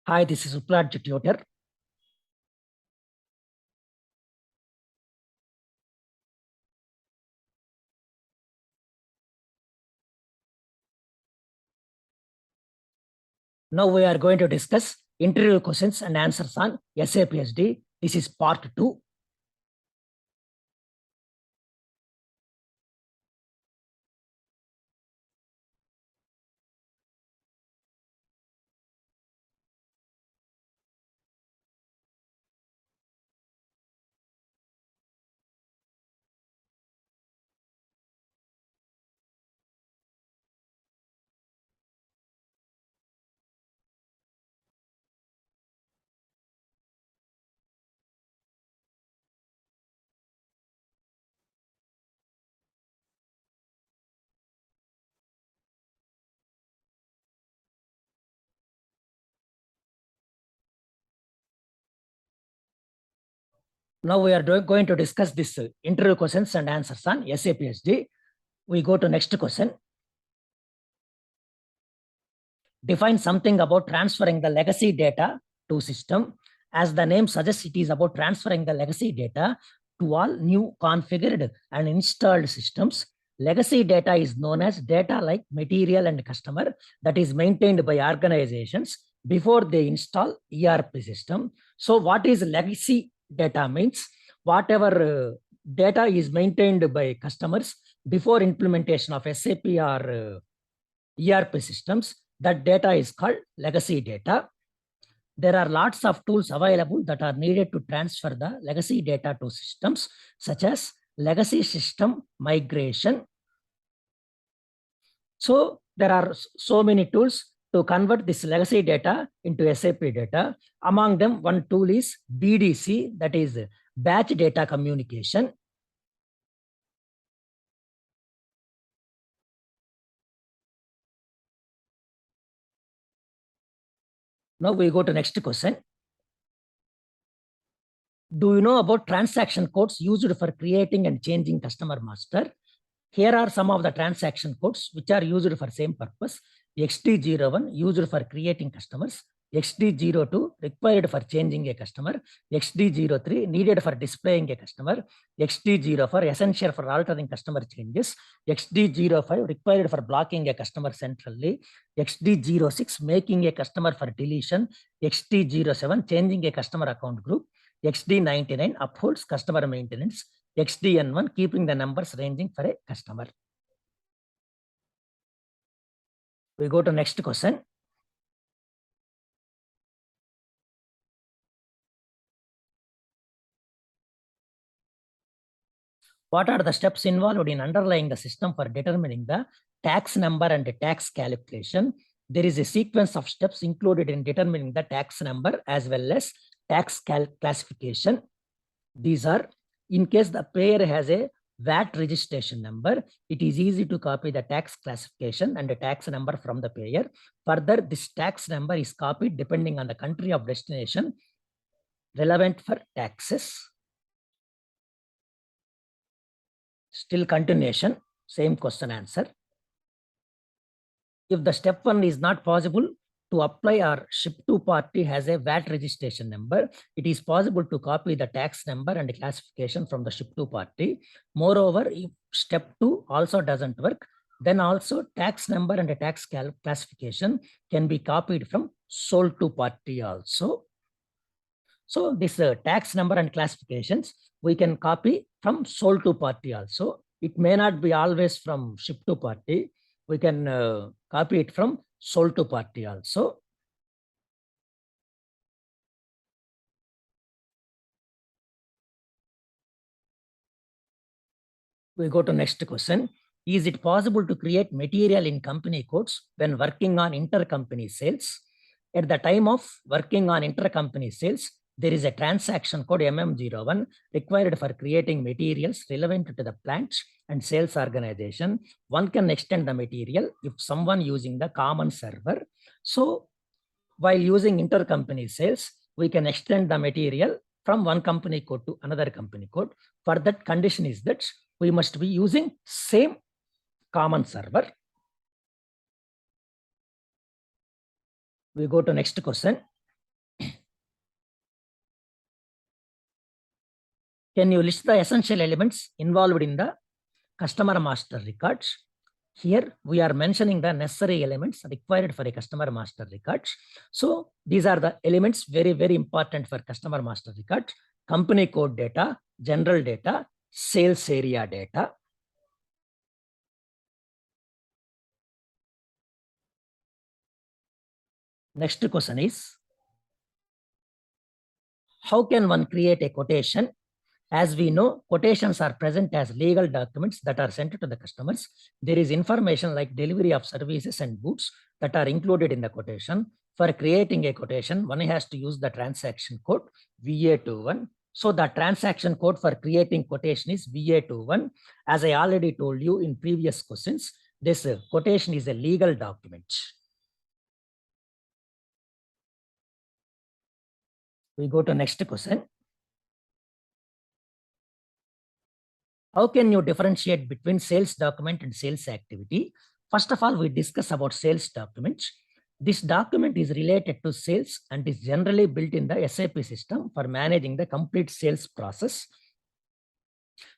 Hi, this is Uplatz tutor. Now we are going to discuss interview questions and answers on SAP SD. This is part 2. Now we are going to discuss this interview questions and answers on SAP SD. We go to next question. Define something about transferring the legacy data to system. As the name suggests, it is about transferring the legacy data to all new configured and installed systems. Legacy data is known as data like material and customer that is maintained by organizations before they install ERP system. So what is legacy data means? Whatever data is maintained by customers before implementation of SAP or ERP systems, that data is called legacy data. There are lots of tools available that are needed to transfer the legacy data to systems, such as legacy system migration. So there are so many tools to convert this legacy data into SAP data. Among them, one tool is BDC, that is batch data communication. Now we go to next question. Do you know about transaction codes used for creating and changing customer master? Here are some of the transaction codes which are used for same purpose. XD01 used for creating customers, XD02 required for changing a customer, XD03 needed for displaying a customer, XD04 essential for altering customer changes, XD05 required for blocking a customer centrally, XD06 making a customer for deletion, XD07 changing a customer account group, XD99 upholds customer maintenance, XDN1 keeping the numbers ranging for a customer. We go to next question. What are the steps involved in underlying the system for determining the tax number and the tax calculation? There is a sequence of steps included in determining the tax number as well as tax classification. These are, in case the payer has a VAT registration number, it is easy to copy the tax classification and the tax number from the payer. Further, this tax number is copied depending on the country of destination relevant for taxes. Still continuation, same question answer. If the step 1 is not possible to apply or ship to party has a VAT registration number, it is possible to copy the tax number and classification from the ship to party. Moreover, if step 2 also doesn't work, then also tax number and the tax classification can be copied from sold to party also. So this tax number and classifications we can copy from sold to party also. It may not be always from ship to party. We can copy it from sold to party also. We go to next question. Is it possible to create material in company codes when working on intercompany sales? At the time of working on intercompany sales, there is a transaction code MM01 required for creating materials relevant to the plant and sales organization. One can extend the material if someone using the common server. So while using intercompany sales, we can extend the material from one company code to another company code. For that, condition is that we must be using same common server. We go to next question. Can you list the essential elements involved in the customer master records? Here we are mentioning the necessary elements required for a customer master records. So these are the elements very, very important for customer master record: company code data, general data, sales area data. Next question is, how can one create a quotation? As we know, quotations are present as legal documents that are sent to the customers. There is information like delivery of services and goods that are included in the quotation. For creating a quotation, one has to use the transaction code VA21. So the transaction code for creating quotation is VA21. As I already told you in previous questions, this quotation is a legal document. We go to next question. How can you differentiate between sales document and sales activity? First of all, we discuss about sales documents. This document is related to sales and is generally built in the SAP system for managing the complete sales process.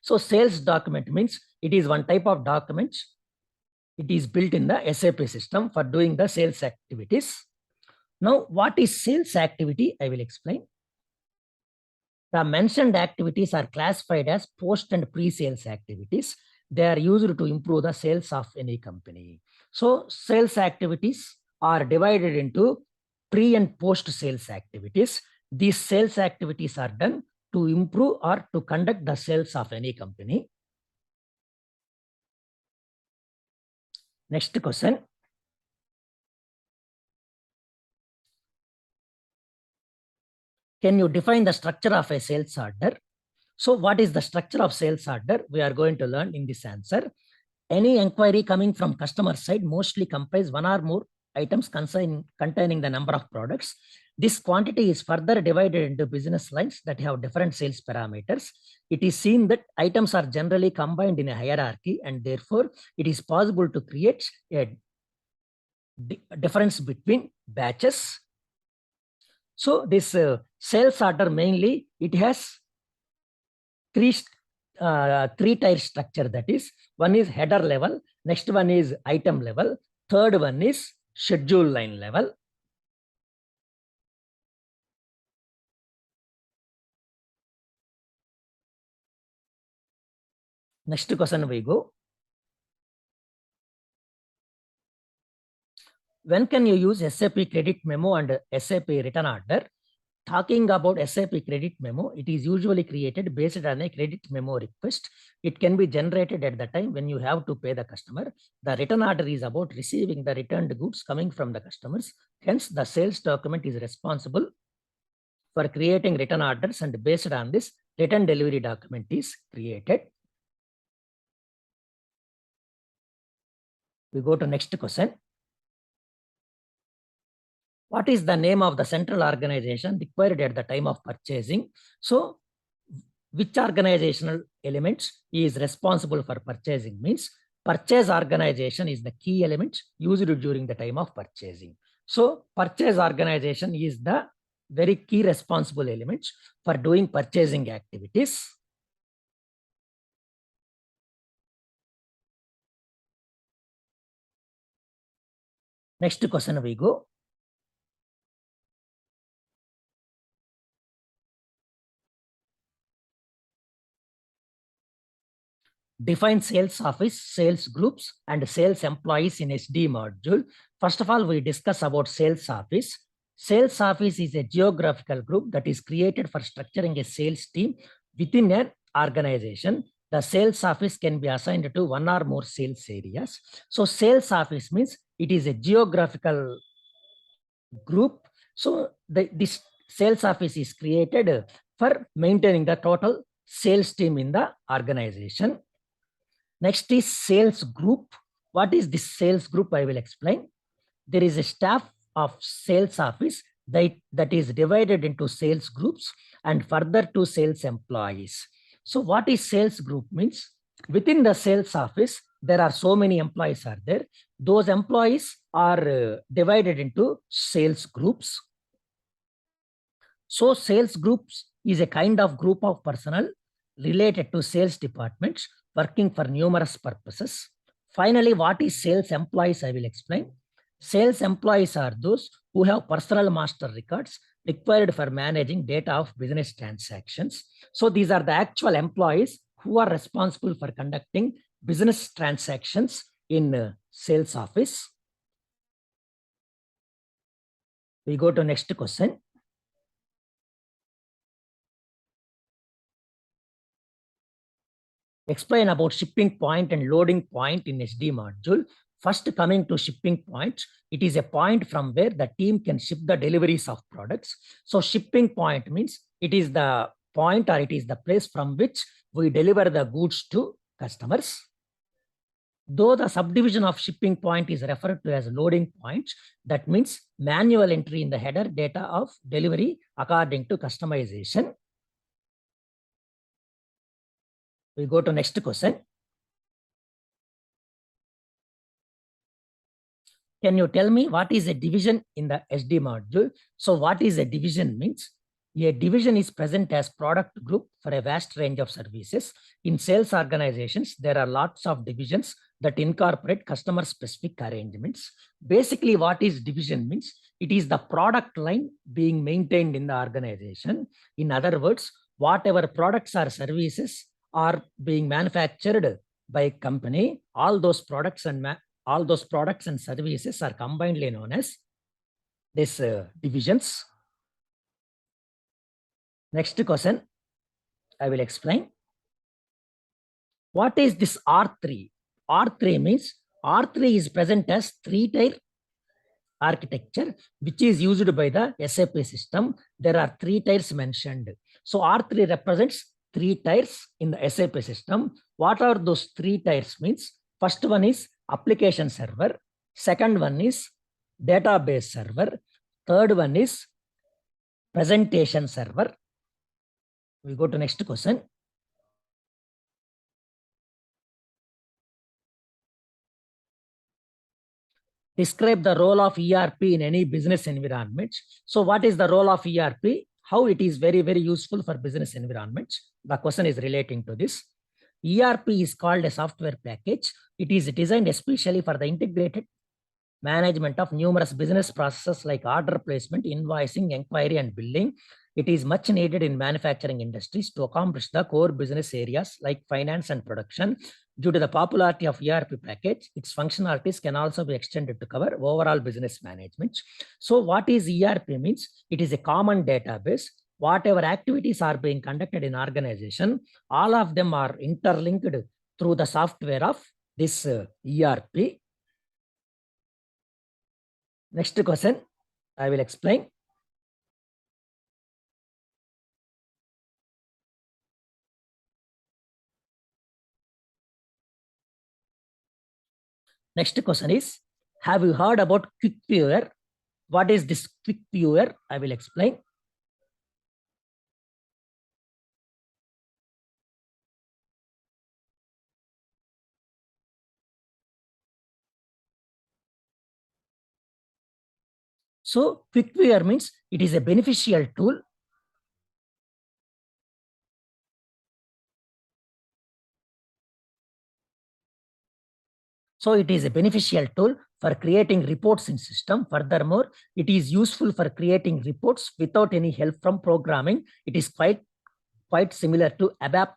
So sales document means it is one type of document. It is built in the SAP system for doing the sales activities. Now, what is sales activity? I will explain. The mentioned activities are classified as post and pre-sales activities. They are used to improve the sales of any company. So sales activities are divided into pre and post sales activities. These sales activities are done to improve or to conduct the sales of any company. Next question. Can you define the structure of a sales order? So what is the structure of sales order? We are going to learn in this answer. Any inquiry coming from customer side mostly comprise one or more items containing the number of products. This quantity is further divided into business lines that have different sales parameters. It is seen that items are generally combined in a hierarchy, and therefore it is possible to create a difference between batches. So this sales order mainly, it has three-tier structure. That is, one is header level, next one is item level, third one is schedule line level. Next question we go. When can you use SAP credit memo and SAP return order? Talking about SAP credit memo, it is usually created based on a credit memo request. It can be generated at the time when you have to pay the customer. The return order is about receiving the returned goods coming from the customers. Hence, the sales document is responsible for creating return orders, and based on this, return delivery document is created. We go to next question. What is the name of the central organization required at the time of purchasing? So, which organizational elements is responsible for purchasing means purchase organization is the key element used during the time of purchasing. So, purchase organization is the very key responsible element for doing purchasing activities. Next question we go. Define sales office, sales groups, and sales employees in SD module. First of all, we discuss about sales office. Sales office is a geographical group that is created for structuring a sales team within an organization. The sales office can be assigned to one or more sales areas. So sales office means it is a geographical group. So this sales office is created for maintaining the total sales team in the organization. Next is sales group. What is this sales group? I will explain. There is a staff of sales office that is divided into sales groups and further to sales employees. So what is sales group means? Within the sales office, there are so many employees are there. Those employees are divided into sales groups. So sales groups is a kind of group of personnel related to sales departments working for numerous purposes. Finally, what is sales employees? I will explain. Sales employees are those who have personal master records required for managing data of business transactions. So these are the actual employees who are responsible for conducting business transactions in sales office. We go to next question. Explain about shipping point and loading point in SD module. First, coming to shipping points, it is a point from where the team can ship the deliveries of products. So shipping point means it is the point or it is the place from which we deliver the goods to customers. Though the subdivision of shipping point is referred to as loading points, that means manual entry in the header data of delivery according to customization. We go to next question. Can you tell me what is a division in the SD module? So what is a division means? A division is present as product group for a vast range of services. In sales organizations, there are lots of divisions that incorporate customer specific arrangements. Basically, what is division means? It is the product line being maintained in the organization. In other words, whatever products or services are being manufactured by company, all those products and services are combinedly known as these divisions. Next question, I will explain. What is this R3? R3 means R3 is present as three-tier architecture, which is used by the SAP system. There are three tiers mentioned. So R3 represents three tiers in the SAP system. What are those three tiers means? First one is application server. Second one is database server. Third one is presentation server. We go to next question. Describe the role of ERP in any business environment. So what is the role of ERP? How it is very, very useful for business environments? The question is relating to this. ERP is called a software package. It is designed especially for the integrated management of numerous business processes like order placement, invoicing, inquiry, and billing. It is much needed in manufacturing industries to accomplish the core business areas like finance and production. Due to the popularity of ERP package, its functionalities can also be extended to cover overall business management. So what is ERP means? It is a common database. Whatever activities are being conducted in organization, all of them are interlinked through the software of this ERP. Next question, I will explain. Next question is, have you heard about quick viewer? What is this quick viewer? I will explain. So quick viewer means it is a beneficial tool. So it is a beneficial tool for creating reports in system. Furthermore, it is useful for creating reports without any help from programming. It is quite similar to ABAP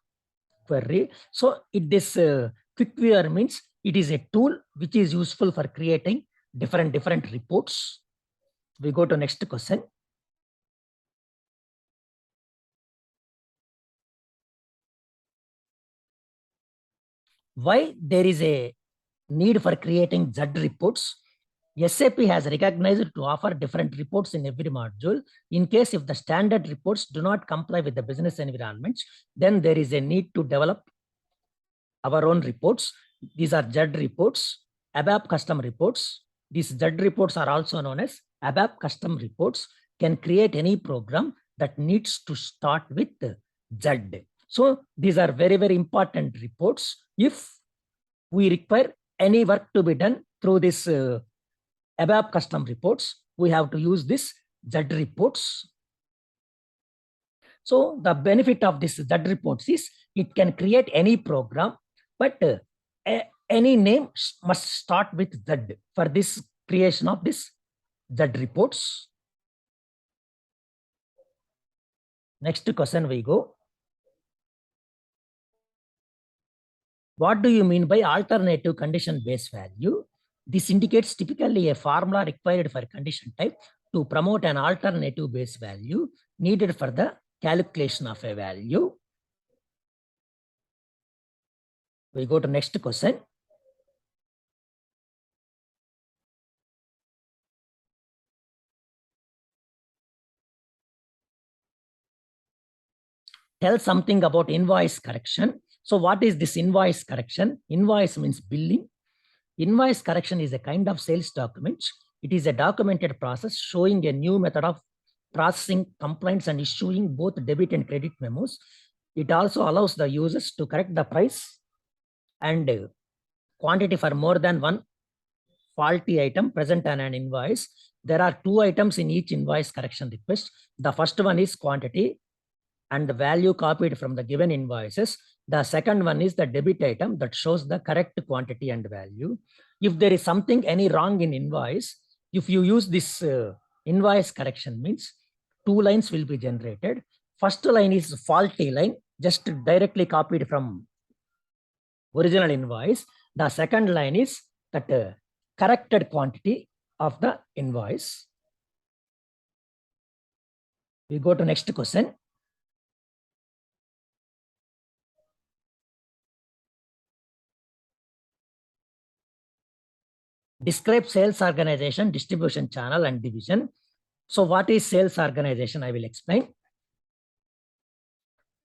query. So this quick viewer means it is a tool which is useful for creating different reports. We go to next question. Why there is a need for creating Z reports? SAP has recognized to offer different reports in every module. In case if the standard reports do not comply with the business environments, then there is a need to develop our own reports. These are Z reports, ABAP custom reports. These Z reports are also known as ABAP custom reports. Can create any program that needs to start with Z. So these are very, very important reports. If we require any work to be done through this ABAP custom reports, we have to use this Z reports. So the benefit of this Z reports is it can create any program, but any name must start with Z for this creation of this Z reports. Next question we go. What do you mean by alternative condition base value? This indicates typically a formula required for condition type to promote an alternative base value needed for the calculation of a value. We go to next question. Tell something about invoice correction. So what is this invoice correction? Invoice means billing. Invoice correction is a kind of sales document. It is a documented process showing a new method of processing complaints and issuing both debit and credit memos. It also allows the users to correct the price and quantity for more than one faulty item present on an invoice. There are two items in each invoice correction request. The first one is quantity and the value copied from the given invoices. The second one is the debit item that shows the correct quantity and value. If there is something any wrong in invoice, if you use this invoice correction means two lines will be generated. First line is faulty line, just directly copied from original invoice. The second line is that corrected quantity of the invoice. We go to next question. Describe sales organization, distribution channel, and division. So what is sales organization? I will explain.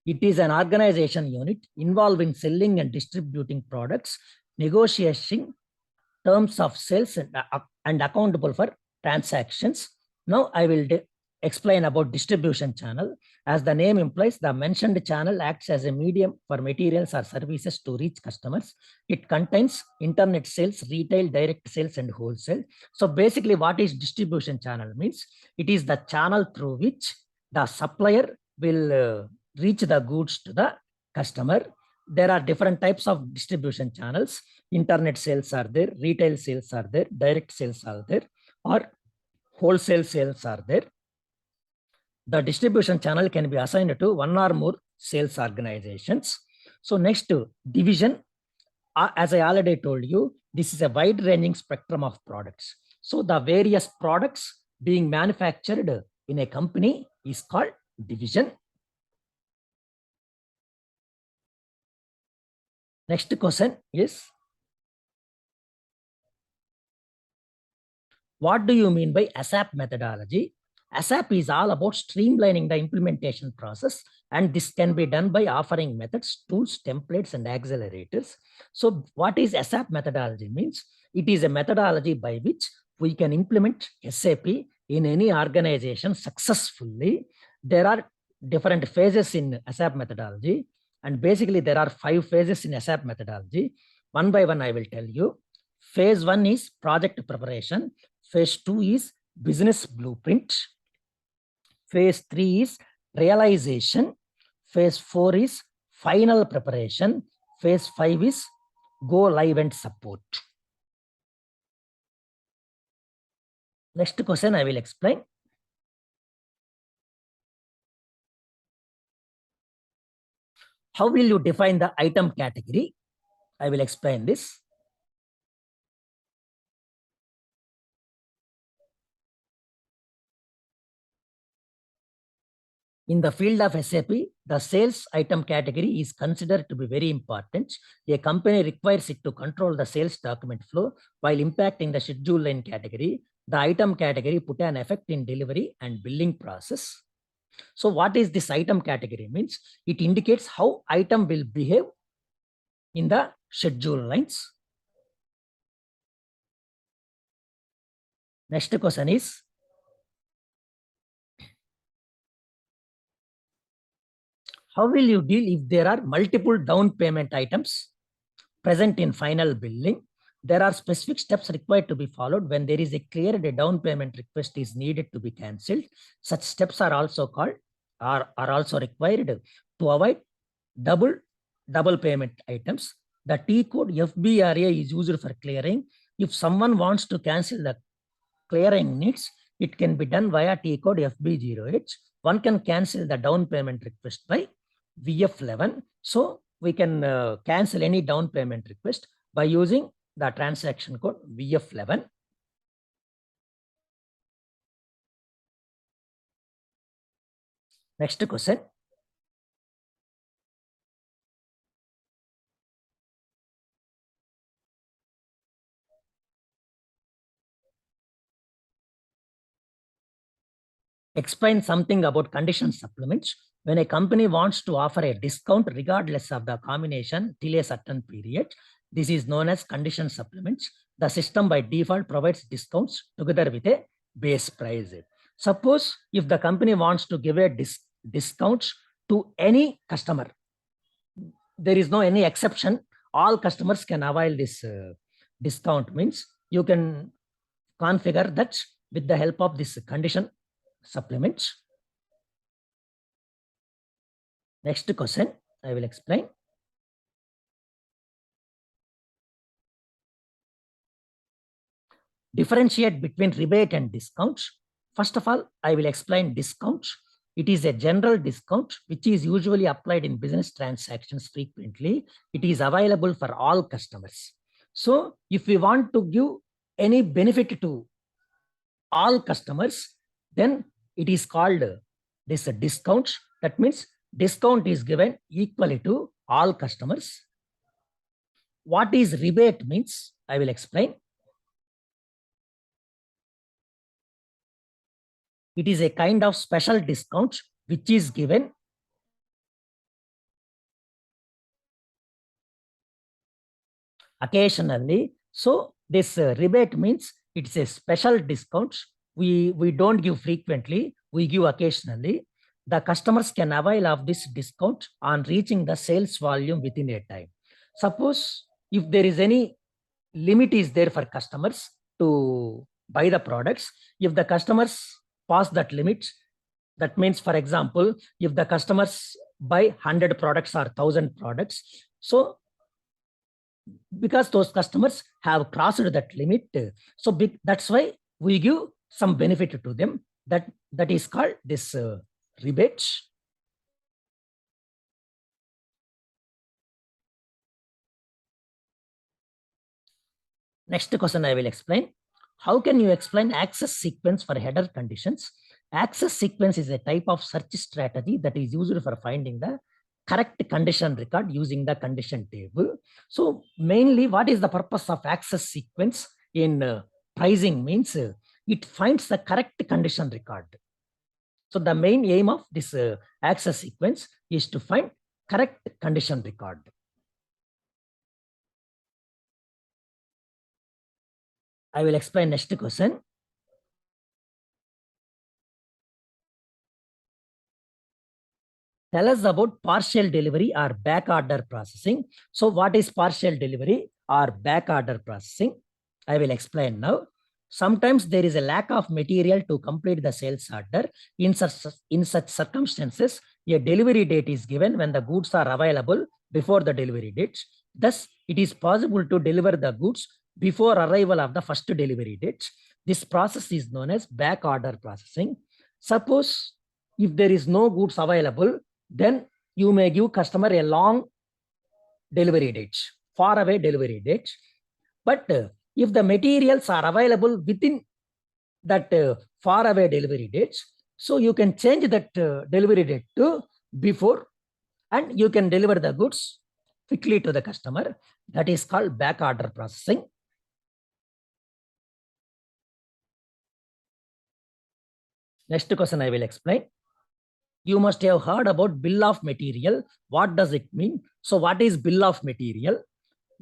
It is an organization unit involved in selling and distributing products, negotiating terms of sales and accountable for transactions. Now I will explain about distribution channel. As the name implies, the mentioned channel acts as a medium for materials or services to reach customers. It contains internet sales, retail, direct sales, and wholesale. So basically what is distribution channel means? It is the channel through which the supplier will reach the goods to the customer. There are different types of distribution channels. Internet sales are there, retail sales are there, direct sales are there, or wholesale sales are there. The distribution channel can be assigned to one or more sales organizations. So next, division. As I already told you, this is a wide-ranging spectrum of products. So the various products being manufactured in a company is called division. Next question is, what do you mean by SAP methodology? SAP is all about streamlining the implementation process, and this can be done by offering methods, tools, templates, and accelerators. So what is SAP methodology means? It is a methodology by which we can implement SAP in any organization successfully. There are different phases in SAP methodology, and basically there are 5 phases in SAP methodology. One by one I will tell you. Phase 1 is project preparation. Phase 2 is business blueprint. Phase 3 is realization. Phase 4 is final preparation. Phase 5 is go live and support. Next question I will explain. How will you define the item category? I will explain this. In the field of SAP, the sales item category is considered to be very important. A company requires it to control the sales document flow while impacting the schedule line category. The item category put an effect in delivery and billing process. So what is this item category means? It indicates how item will behave in the schedule lines. Next question is, how will you deal if there are multiple down payment items present in final billing? There are specific steps required to be followed when there is a clear down payment request is needed to be cancelled. Such steps are also called, are also required to avoid double double payment items. The Tcode FBRA is used for clearing. If someone wants to cancel the clearing needs, it can be done via Tcode FB08. One can cancel the down payment request by VF11. So we can cancel any down payment request by using the transaction code VF11. Next question. Explain something about condition supplements. When a company wants to offer a discount regardless of the combination till a certain period, this is known as condition supplements. The system by default provides discounts together with a base price. Suppose if the company wants to give a discount to any customer, there is no any exception. All customers can avail this discount. Means you can configure that with the help of this condition supplements. Next question, I will explain. Differentiate between rebate and discounts. First of all, I will explain discounts. It is a general discount which is usually applied in business transactions frequently. It is available for all customers. So if we want to give any benefit to all customers, then it is called this discount. That means discount is given equally to all customers. What is rebate means, I will explain. It is a kind of special discount which is given occasionally. So this rebate means it's a special discount. We don't give frequently, we give occasionally. The customers can avail of this discount on reaching the sales volume within a time. Suppose if there is any limit is there for customers to buy the products, if the customers pass that limit, that means, for example, if the customers buy 100 products or 1,000 products, so because those customers have crossed that limit, so that's why we give some benefit to them. That is called this rebate. Next question I will explain. How can you explain access sequence for header conditions? Access sequence is a type of search strategy that is used for finding the correct condition record using the condition table. So mainly what is the purpose of access sequence in pricing means it finds the correct condition record. So the main aim of this access sequence is to find correct condition record. I will explain next question. Tell us about partial delivery or backorder processing. So what is partial delivery or backorder processing? I will explain now. Sometimes there is a lack of material to complete the sales order. In such circumstances, a delivery date is given when the goods are available before the delivery date. Thus, it is possible to deliver the goods before arrival of the first delivery date. This process is known as backorder processing. Suppose if there is no goods available, then you may give customer a long delivery date, far away delivery date. But if the materials are available within that far away delivery dates, so you can change that delivery date to before, and you can deliver the goods quickly to the customer. That is called backorder processing. Next question I will explain. You must have heard about bill of material. What does it mean? So what is bill of material?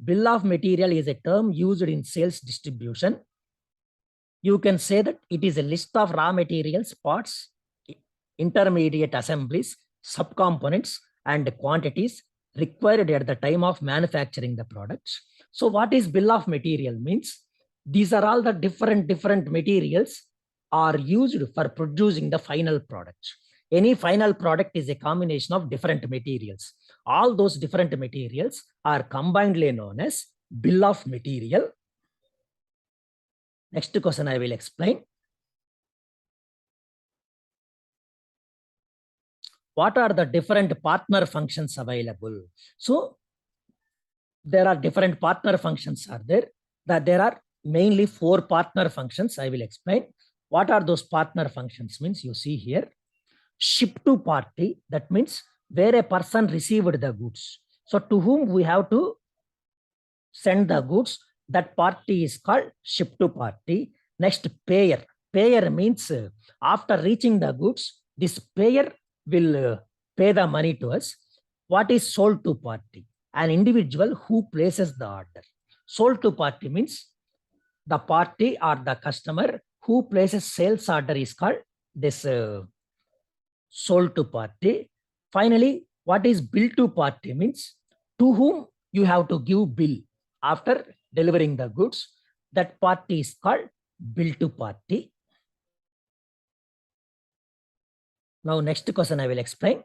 Bill of material is a term used in sales distribution. You can say that it is a list of raw materials, parts, intermediate assemblies, subcomponents, and quantities required at the time of manufacturing the products. So what is bill of material means? These are all the different materials are used for producing the final product. Any final product is a combination of different materials. All those different materials are combinedly known as bill of material. Next question I will explain. What are the different partner functions available? So there are different partner functions are there. That there are mainly 4 partner functions. I will explain. What are those partner functions means you see here. Ship to party, that means where a person received the goods. So to whom we have to send the goods, that party is called ship to party. Next, payer. Payer means after reaching the goods, this payer will pay the money to us. What is sold to party? An individual who places the order. Sold to party means the party or the customer who places sales order is called this sold to party. Finally, what is bill to party means to whom you have to give bill after delivering the goods. That party is called bill to party. Now, next question I will explain.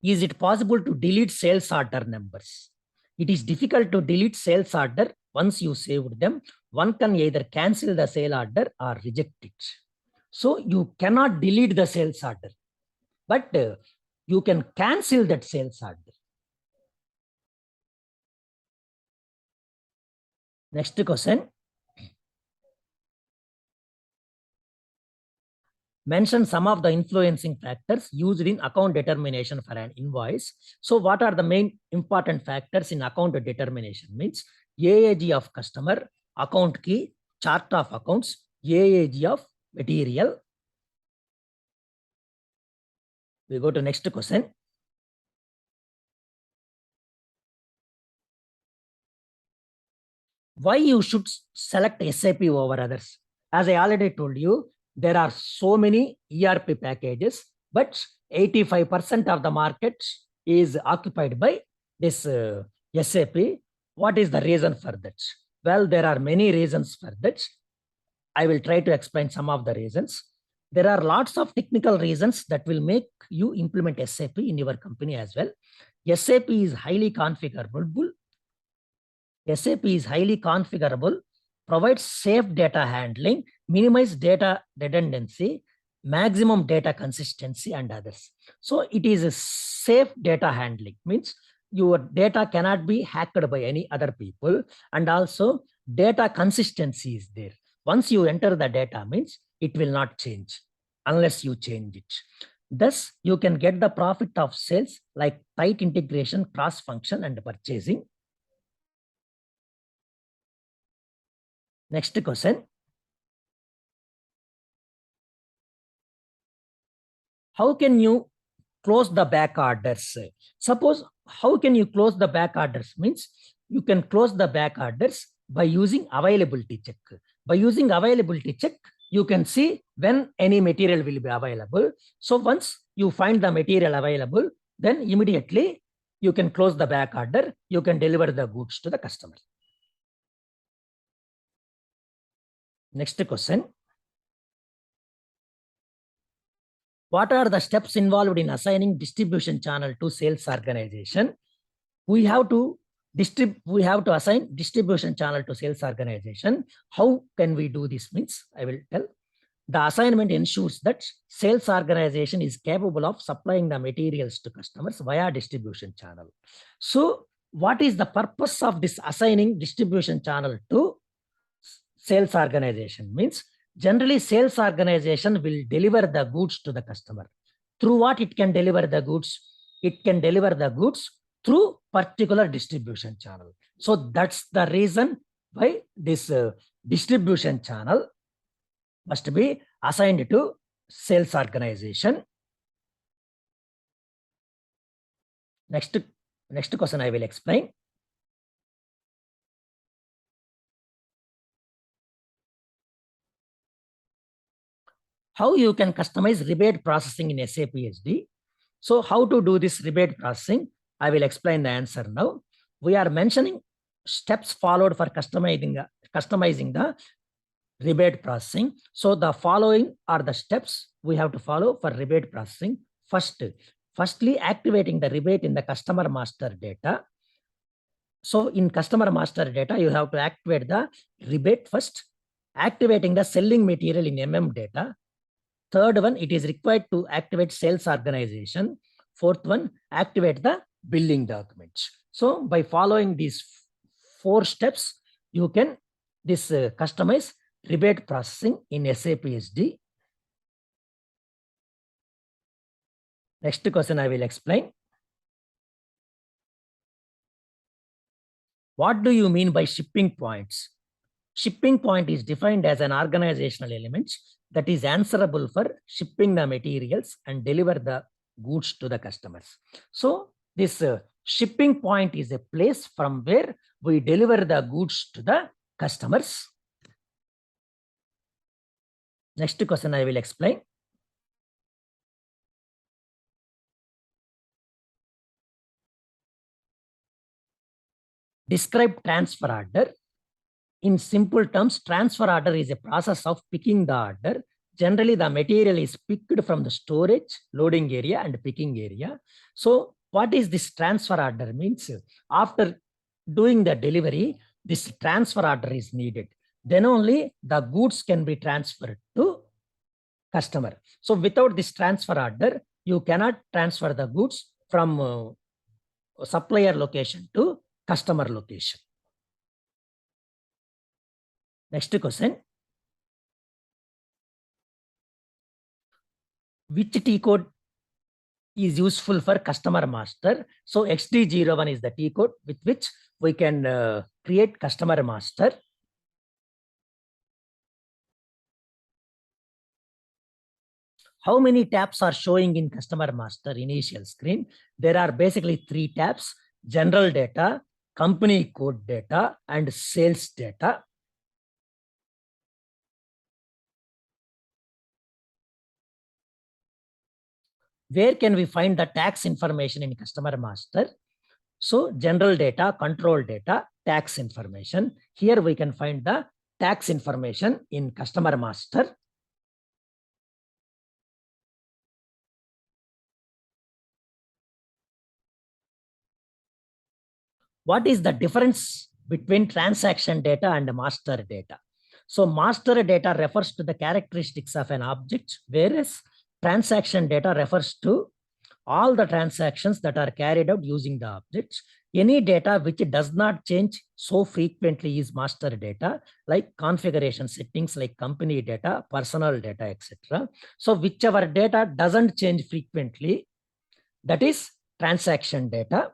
Is it possible to delete sales order numbers? It is difficult to delete sales order once you saved them. One can either cancel the sale order or reject it. So you cannot delete the sales order, but you can cancel that sales order. Next question. Mention some of the influencing factors used in account determination for an invoice. So what are the main important factors in account determination? Means AAG of customer, account key, chart of accounts, AAG of material. We go to next question. Why you should select SAP over others? As I already told you, there are so many ERP packages, but 85% of the market is occupied by this SAP. What is the reason for that? Well, there are many reasons for that. I will try to explain some of the reasons. There are lots of technical reasons that will make you implement SAP in your company as well. SAP is highly configurable. SAP is highly configurable, provides safe data handling, minimize data redundancy, maximum data consistency, and others. So it is a safe data handling, means your data cannot be hacked by any other people, and also data consistency is there. Once you enter the data, means it will not change unless you change it. Thus, you can get the profit of sales like tight integration, cross-function, and purchasing. Next question. How can you close the back orders? Suppose, how can you close the back orders? Means you can close the back orders by using availability check. By using availability check, you can see when any material will be available. So once you find the material available, then immediately you can close the back order. You can deliver the goods to the customer. Next question. What are the steps involved in assigning distribution channel to sales organization? We have to assign distribution channel to sales organization. How can we do this? Means I will tell. The assignment ensures that sales organization is capable of supplying the materials to customers via distribution channel. So what is the purpose of this assigning distribution channel to sales organization? Means generally sales organization will deliver the goods to the customer. Through what it can deliver the goods? It can deliver the goods through particular distribution channel. So that's the reason why this distribution channel must be assigned to sales organization. Next question I will explain. How you can customize rebate processing in SAP SD. So how to do this rebate processing? I will explain the answer now. We are mentioning steps followed for customizing the rebate processing. So the following are the steps we have to follow for rebate processing. Firstly, activating the rebate in the customer master data. So in customer master data, you have to activate the rebate first, activating the selling material in MM data. Third one, it is required to activate sales organization. Fourth one, activate the billing documents. So by following these 4 steps, you can customize rebate processing in SAP SD. Next question I will explain. What do you mean by shipping points? Shipping point is defined as an organizational element that is answerable for shipping the materials and deliver the goods to the customers. So this shipping point is a place from where we deliver the goods to the customers. Next question I will explain. Describe transfer order. In simple terms, transfer order is a process of picking the order. Generally, the material is picked from the storage, loading area, and picking area. So what is this transfer order means? After doing the delivery, this transfer order is needed. Then only the goods can be transferred to customer. So without this transfer order, you cannot transfer the goods from supplier location to customer location. Next question. Which Tcode is useful for customer master? So XD01 is the Tcode with which we can create customer master. How many tabs are showing in customer master initial screen? There are basically 3 tabs: general data, company code data, and sales data. Where can we find the tax information in customer master? So general data, control data, tax information. Here we can find the tax information in customer master. What is the difference between transaction data and master data? So master data refers to the characteristics of an object, whereas transaction data refers to all the transactions that are carried out using the objects. Any data which does not change so frequently is master data, like configuration settings, like company data, personal data, etc. So whichever data doesn't change frequently, that is transaction data.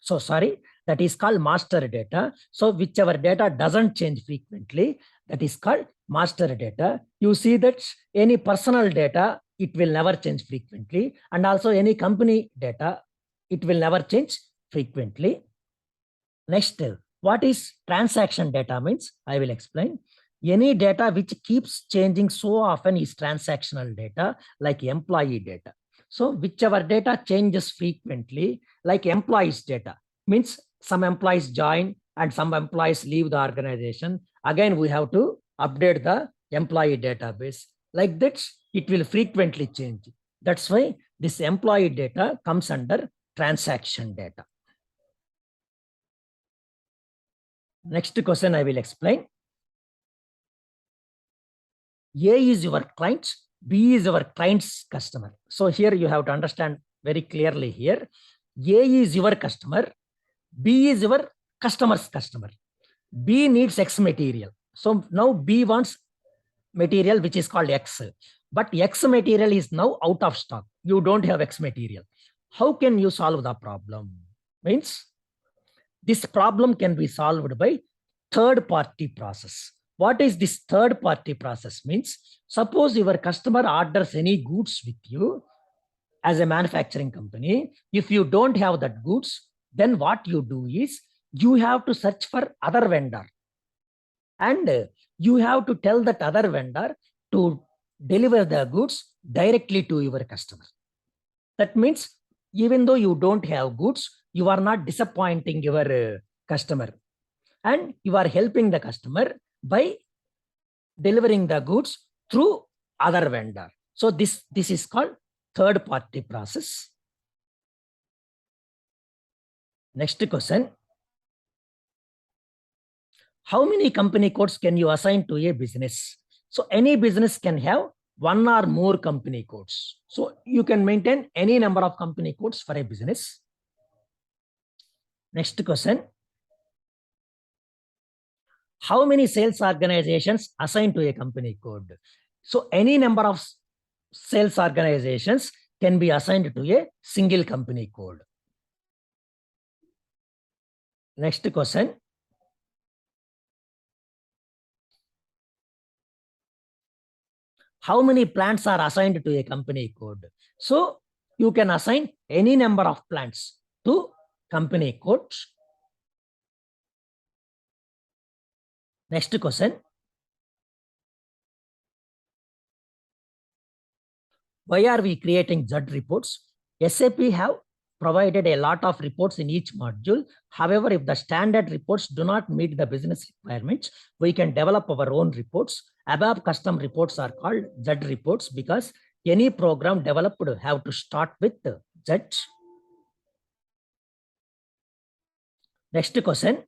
So sorry, that is called master data. So whichever data doesn't change frequently, that is called master data. You see that any personal data, it will never change frequently. And also any company data, it will never change frequently. Next, what is transaction data means? I will explain. Any data which keeps changing so often is transactional data, like employee data. So whichever data changes frequently, like employees data, means some employees join and some employees leave the organization. Again, we have to update the employee database. Like that, it will frequently change. That's why this employee data comes under transaction data. Next question I will explain. A is your client, B is your client's customer. So here you have to understand very clearly here. A is your customer, B is your customer's customer. B needs X material. So now B wants material which is called X, but X material is now out of stock. You don't have X material. How can you solve the problem? Means this problem can be solved by third-party process. What is this third-party process means? Suppose your customer orders any goods with you as a manufacturing company. If you don't have that goods, then what you do is you have to search for other vendor. And you have to tell that other vendor to deliver the goods directly to your customer. That means even though you don't have goods, you are not disappointing your customer. And you are helping the customer by delivering the goods through other vendor. So this is called third party process. Next question. How many company codes can you assign to a business? So any business can have one or more company codes. So you can maintain any number of company codes for a business. Next question. How many sales organizations assigned to a company code? So any number of sales organizations can be assigned to a single company code. Next question. How many plants are assigned to a company code? So you can assign any number of plants to company codes. Next question. Why are we creating Z reports? SAP have provided a lot of reports in each module. However, if the standard reports do not meet the business requirements, we can develop our own reports. Above custom reports are called Z reports because any program developed have to start with Z. Next question.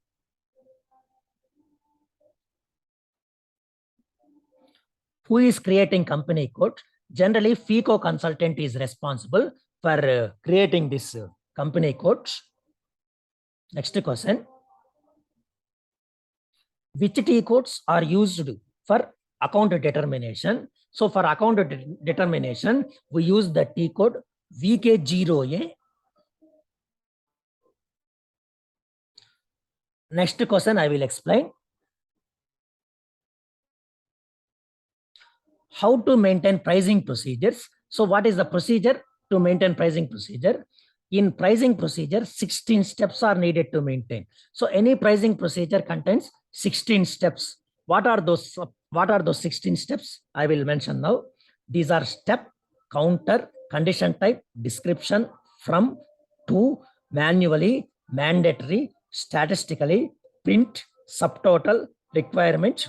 Who is creating company code? Generally, FICO consultant is responsible for creating this company codes. Next question. Which T codes are used for account determination? So for account determination, we use the T code VK0A. Next question I will explain. How to maintain pricing procedures. So what is the procedure to maintain pricing procedure? In pricing procedure, 16 steps are needed to maintain. So any pricing procedure contains 16 steps. What are those 16 steps? I will mention now. These are step, counter, condition type, description, from, to, manually, mandatory, statistically, print, subtotal, requirement,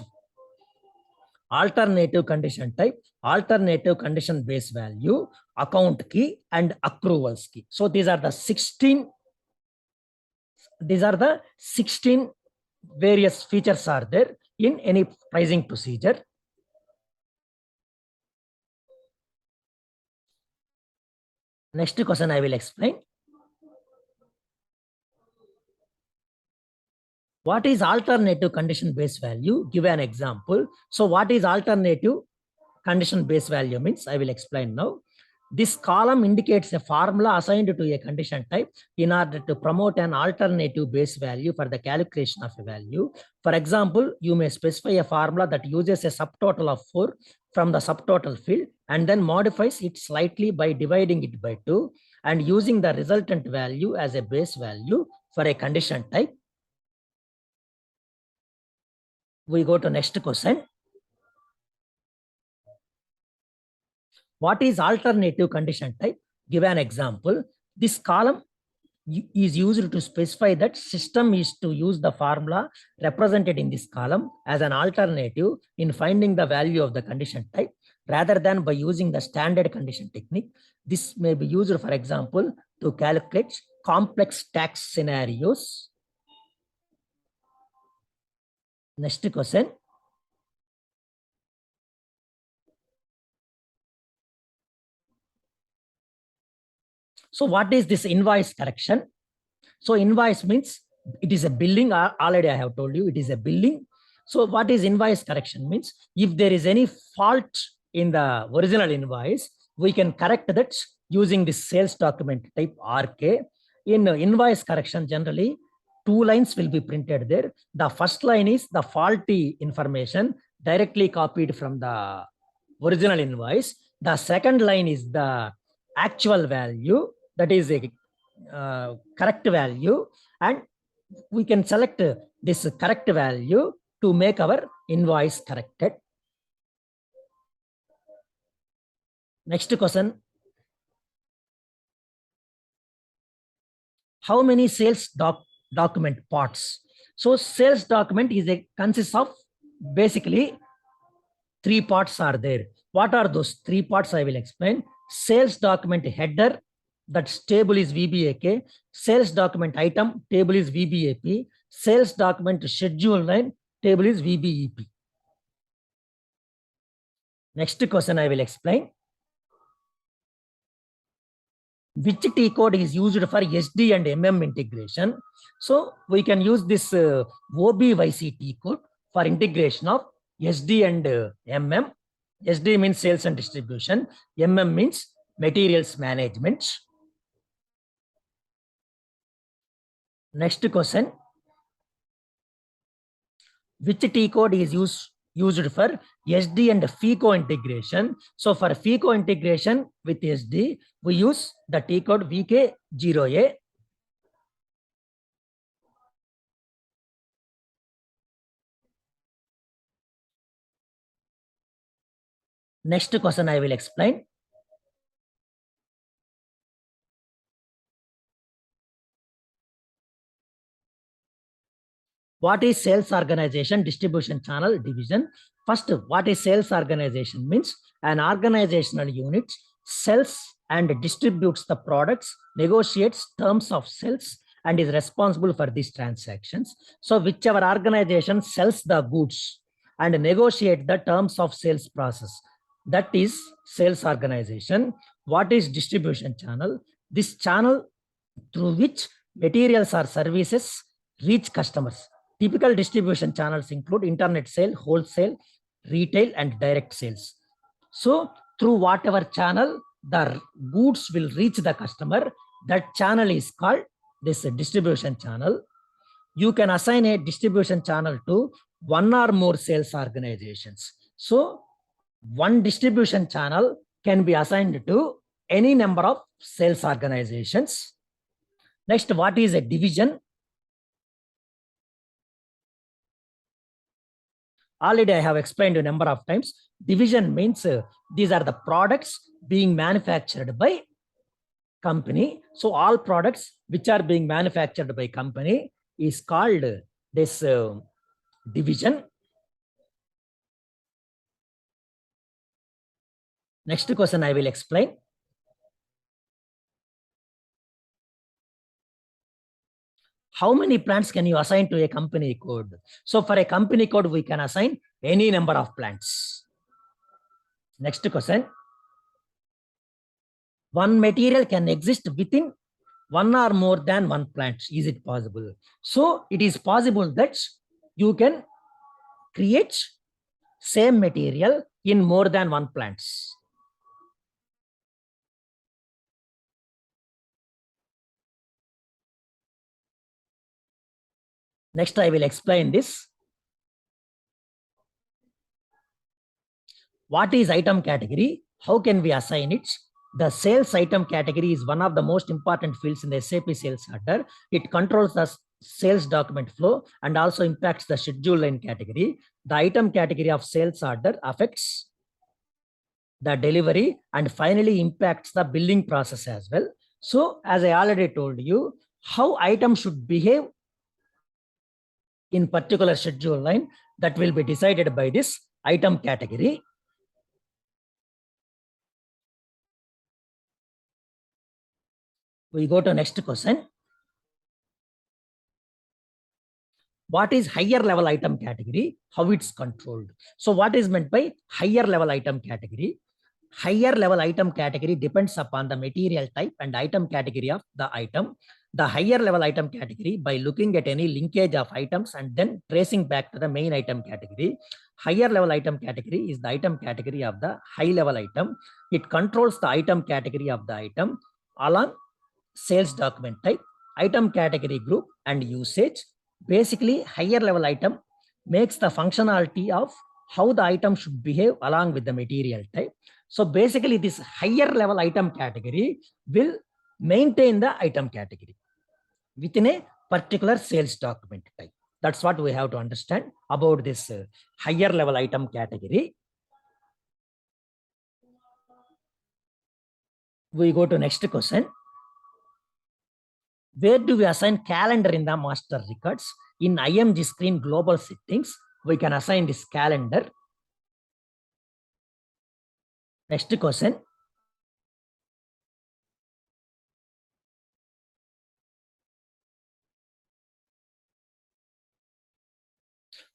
alternative condition type, alternative condition base value, account key, and accruals key. So these are the 16 various features are there in any pricing procedure. Next question I will explain. What is alternative condition base value? Give an example. So what is alternative condition base value means? I will explain now. This column indicates a formula assigned to a condition type in order to promote an alternative base value for the calculation of a value. For example, you may specify a formula that uses a subtotal of 4 from the subtotal field and then modifies it slightly by dividing it by 2 and using the resultant value as a base value for a condition type. We go to next question. What is alternative condition type? Give an example. This column is used to specify that system is to use the formula represented in this column as an alternative in finding the value of the condition type rather than by using the standard condition technique. This may be used, for example, to calculate complex tax scenarios. Next question. So what is this invoice correction? So invoice means it is a billing. Already I have told you it is a billing. So what is invoice correction means? If there is any fault in the original invoice, we can correct that using this sales document type RK. In invoice correction, generally, 2 lines will be printed there. The first line is the faulty information directly copied from the original invoice. The second line is the actual value, that is a correct value, and we can select this correct value to make our invoice corrected. Next question. How many sales document parts? So sales document consists of basically three parts are there. What are those three parts? I will explain. Sales document header, that table is VBAK. Sales document item, table is VBAP. Sales document schedule line, table is VBEP. Next question I will explain. Which Tcode is used for SD and MM integration? So we can use this OBYC Tcode for integration of SD and MM. SD means sales and distribution. MM means materials management. Next question. Which Tcode is used for SD and FICO integration? So for FICO integration with SD, we use the Tcode VK0A. Next question I will explain. What is sales organization, distribution channel, division? First, what is sales organization means? An organizational unit sells and distributes the products, negotiates terms of sales, and is responsible for these transactions. So whichever organization sells the goods and negotiate the terms of sales process, that is sales organization. What is distribution channel? This channel through which materials or services reach customers. Typical distribution channels include internet sale, wholesale, retail, and direct sales. So through whatever channel the goods will reach the customer, that channel is called this distribution channel. You can assign a distribution channel to one or more sales organizations. So one distribution channel can be assigned to any number of sales organizations. Next, what is a division? Already I have explained a number of times. Division means these are the products being manufactured by company. So all products which are being manufactured by company is called this division. Next question I will explain. How many plants can you assign to a company code? So for a company code, we can assign any number of plants. Next question. One material can exist within one or more than one plant. Is it possible? So it is possible that you can create same material in more than one plants. Next, I will explain this. What is item category? How can we assign it? The sales item category is one of the most important fields in the SAP sales order. It controls the sales document flow and also impacts the schedule line category. The item category of sales order affects the delivery and finally impacts the billing process as well. So as I already told you, how item should behave in particular schedule line, that will be decided by this item category. We go to next question. What is higher level item category? How it's controlled? So what is meant by higher level item category? Higher level item category depends upon the material type and item category of the item. The higher level item category by looking at any linkage of items and then tracing back to the main item category. Higher level item category is the item category of the high level item. It controls the item category of the item along sales document type, item category group, and usage. Basically, higher level item makes the functionality of how the item should behave along with the material type. So basically, this higher level item category will maintain the item category within a particular sales document type. That's what we have to understand about this higher level item category. We go to next question. Where do we assign calendar in the master records? In IMG screen global settings, we can assign this calendar. Next question.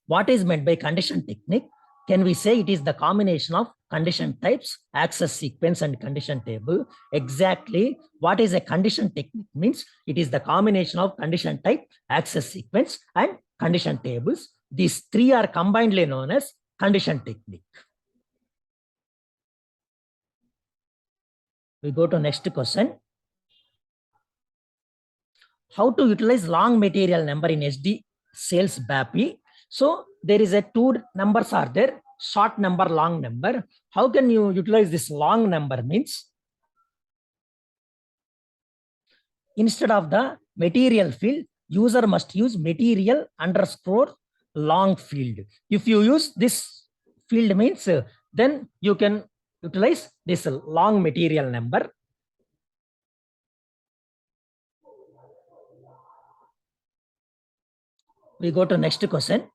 What is meant by condition technique? Can we say it is the combination of condition types, access sequence, and condition table? Exactly. What is a condition technique means? It is the combination of condition type, access sequence, and condition tables. These three are combinedly known as condition technique. We go to next question. How to utilize long material number in SD sales BAPI? So there is a two numbers are there, short number, long number. How can you utilize this long number means? Instead of the material field, user must use material underscore long field. If you use this field means, then you can utilize this long material number. We go to next question.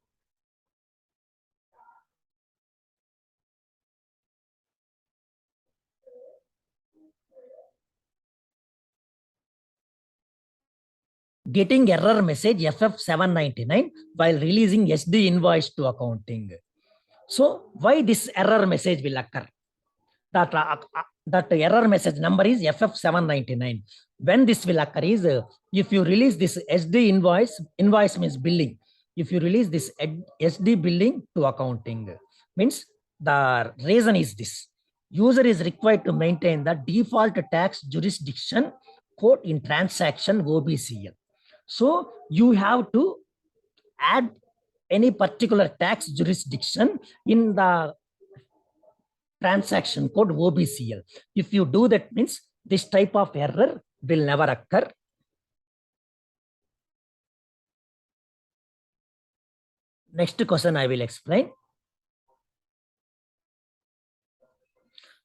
Getting error message FF799 while releasing SD invoice to accounting. So why this error message will occur? That error message number is FF799. When this will occur is if you release this SD invoice means billing. If you release this SD billing to accounting, means the reason is this. User is required to maintain the default tax jurisdiction code in transaction OBCL. So you have to add any particular tax jurisdiction in the transaction code OBCL. If you do that means this type of error will never occur. Next question I will explain.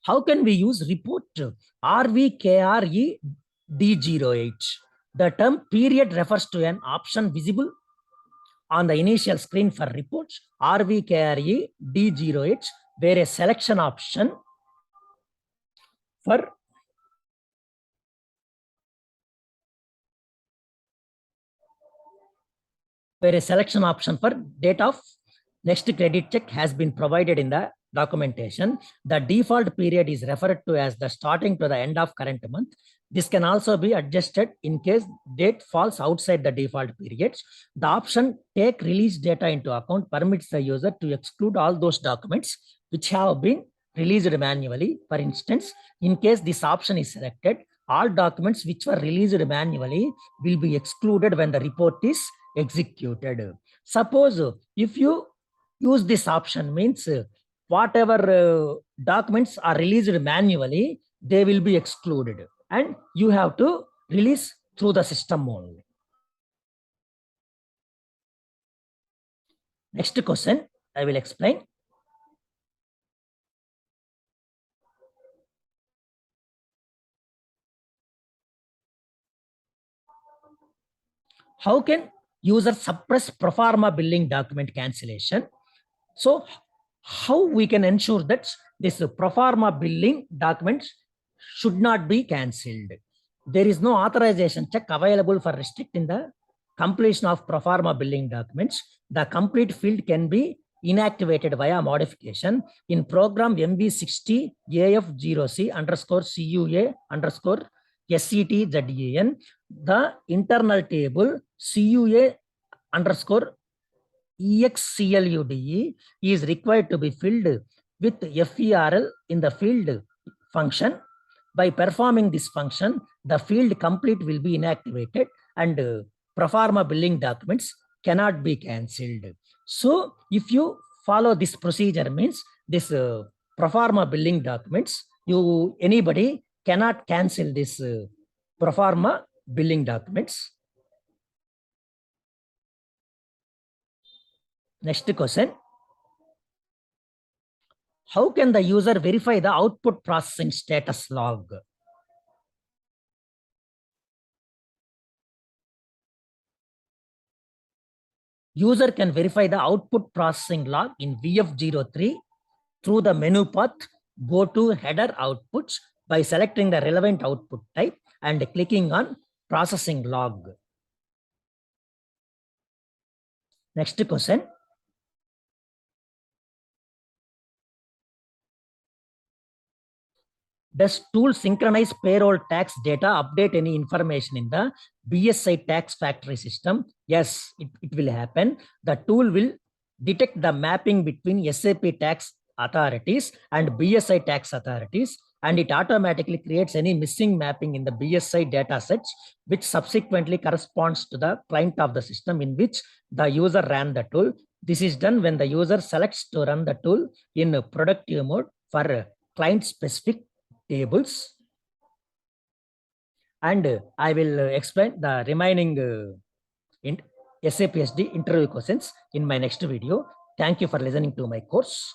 How can we use report RVKRE D08? The term period refers to an option visible on the initial screen for reports RVKRE D08, where a selection option for date of next credit check has been provided in the documentation. The default period is referred to as the starting to the end of current month. This can also be adjusted in case date falls outside the default periods. The option take release data into account permits the user to exclude all those documents which have been released manually. For instance, in case this option is selected, all documents which were released manually will be excluded when the report is executed. Suppose if you use this option means whatever documents are released manually, they will be excluded and you have to release through the system only. Next question I will explain. How can user suppress pro forma billing document cancellation? So how we can ensure that this pro forma billing documents should not be cancelled? There is no authorization check available for restricting the completion of pro forma billing documents. The complete field can be inactivated via modification in program MV60 AF0C underscore CUA underscore SETZEN. The internal table CUA underscore EXCLUDE is required to be filled with FERL in the field function. By performing this function, the field complete will be inactivated and pro forma billing documents cannot be cancelled. So if you follow this procedure means this pro forma billing documents, anybody cannot cancel this pro forma billing documents. Next question. How can the user verify the output processing status log? User can verify the output processing log in VF03 through the menu path Go to header outputs by selecting the relevant output type and clicking on processing log. Next question. Does tool synchronize payroll tax data, update any information in the BSI tax factory system? Yes, it will happen. The tool will detect the mapping between SAP tax authorities and BSI tax authorities, and it automatically creates any missing mapping in the BSI data sets, which subsequently corresponds to the client of the system in which the user ran the tool. This is done when the user selects to run the tool in productive mode for client-specific tables. And I will explain the remaining in SAP SD interview questions in my next video. Thank you for listening to my course.